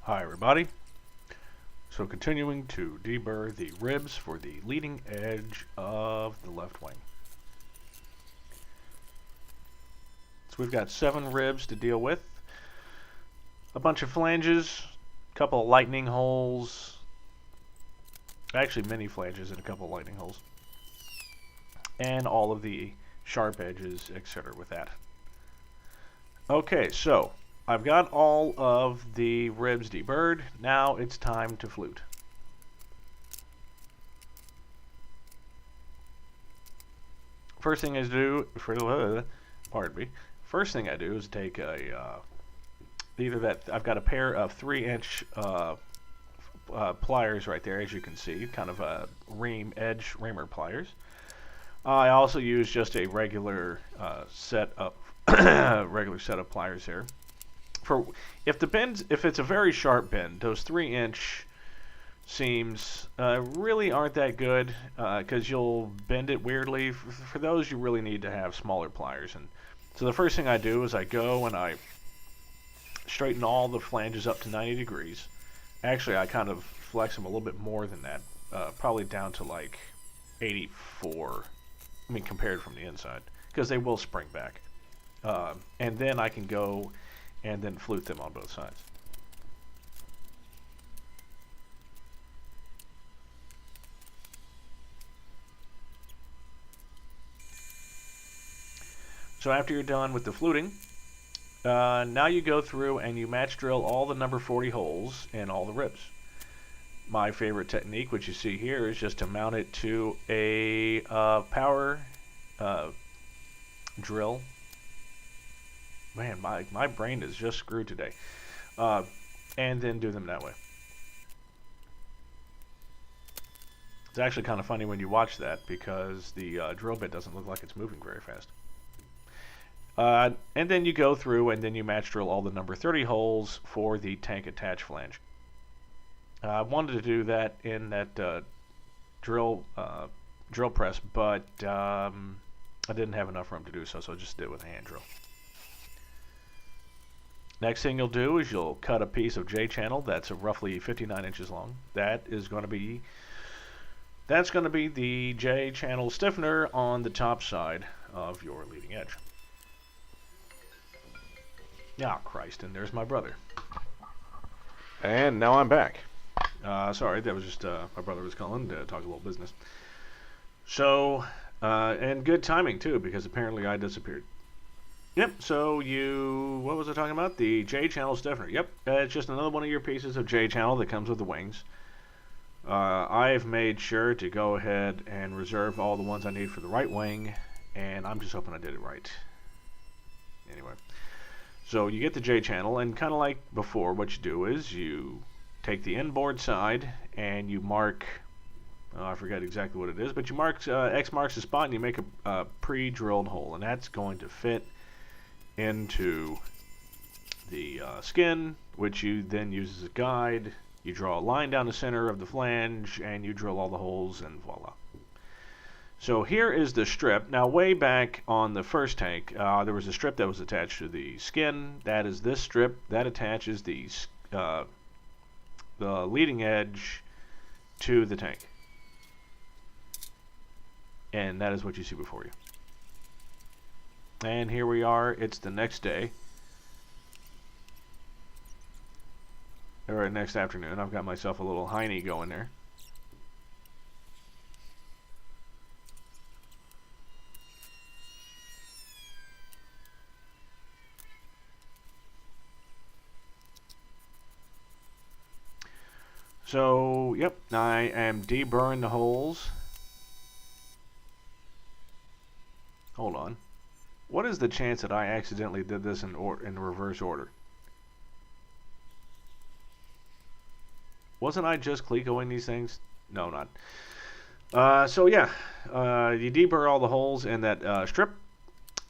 Hi everybody. So continuing to deburr the ribs for the leading edge of the left wing. So we've got 7 ribs to deal with, a bunch of flanges, a couple of lightning holes, actually many flanges and a couple of lightning holes, and all of the sharp edges, etc. with that. Okay, so I've got all of the ribs deburred. Now it's time to flute. First thing I do, pardon me. First thing I do is take a either that I've got a pair of 3-inch pliers right there, as you can see, kind of a edge reamer pliers. I also use just a regular set of pliers here. If it's a very sharp bend, those 3-inch seams really aren't that good because you'll bend it weirdly. For those, you really need to have smaller pliers. And so the first thing I do is I go and I straighten all the flanges up to 90 degrees. Actually, I kind of flex them a little bit more than that, probably down to like 84. I mean, compared from the inside, because they will spring back. And then I can go and then flute them on both sides. So after you're done with the fluting, now you go through and you match drill all the number 40 holes in all the ribs. My favorite technique, which you see here, is just to mount it to a power drill. Man, my brain is just screwed today. And then do them that way. It's actually kind of funny when you watch that because the drill bit doesn't look like it's moving very fast. And then you go through and then you match drill all the number 30 holes for the tank attach flange. I wanted to do that in that drill press, but I didn't have enough room to do so, so I just did it with a hand drill. Next thing you'll do is you'll cut a piece of J-channel that's roughly 59 inches long. That's going to be the J-channel stiffener on the top side of your leading edge. Ah, Christ, and there's my brother. And now I'm back. Sorry, that was just my brother was calling to talk a little business. So, and good timing too, because apparently I disappeared. Yep, so what was I talking about? The J-channel stiffener. Yep, it's just another one of your pieces of J-channel that comes with the wings. I've made sure to go ahead and reserve all the ones I need for the right wing, and I'm just hoping I did it right. Anyway, so you get the J-channel, and kind of like before, what you do is you take the inboard side and you mark, I forget exactly what it is, but you mark, X marks the spot and you make a pre-drilled hole, and that's going to fit into the skin, which you then use as a guide. You draw a line down the center of the flange and you drill all the holes, and voila. So here is the strip. Now way back on the first tank, there was a strip that was attached to the skin. That is this strip that attaches the leading edge to the tank. And that is what you see before you. And here we are, it's the next day. Or next afternoon. I've got myself a little hiney going there. So, yep, I am deburring the holes. Hold on. What is the chance that I accidentally did this in reverse order? Wasn't I just Clecoing these things? No, not. So yeah, you deburr all the holes in that strip,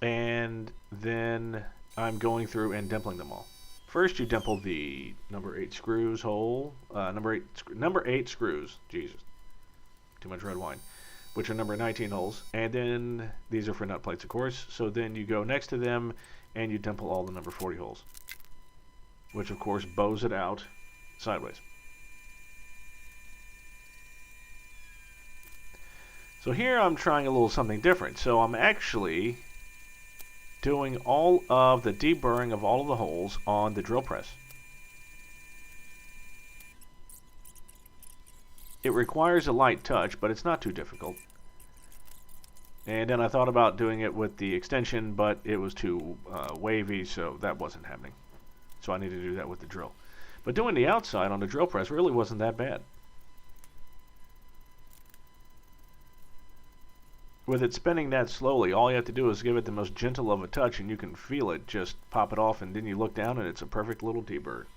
and then I'm going through and dimpling them all. First, you dimple the number 8 screws hole, number 8 screws. Jesus, too much red wine. Which are number 19 holes, and then these are for nut plates, of course. So then you go next to them and you dimple all the number 40 holes, which of course bows it out sideways. So here I'm trying a little something different. So I'm actually doing all of the deburring of all of the holes on the drill press. It requires a light touch, but it's not too difficult. And then I thought about doing it with the extension, but it was too wavy, so that wasn't happening. So I needed to do that with the drill. But doing the outside on the drill press really wasn't that bad. With it spinning that slowly, all you have to do is give it the most gentle of a touch, and you can feel it just pop it off, and then you look down, and it's a perfect little T-bird.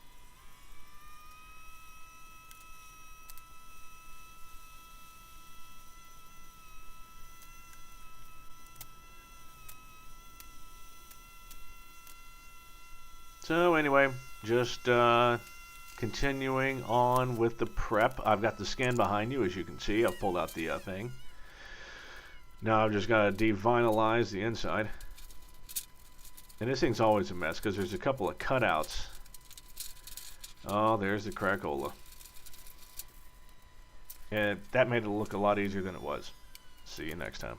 So anyway, just continuing on with the prep. I've got the skin behind you, as you can see. I've pulled out the thing. Now I've just got to devinylize the inside. And this thing's always a mess because there's a couple of cutouts. Oh, there's the Cracola. And that made it look a lot easier than it was. See you next time.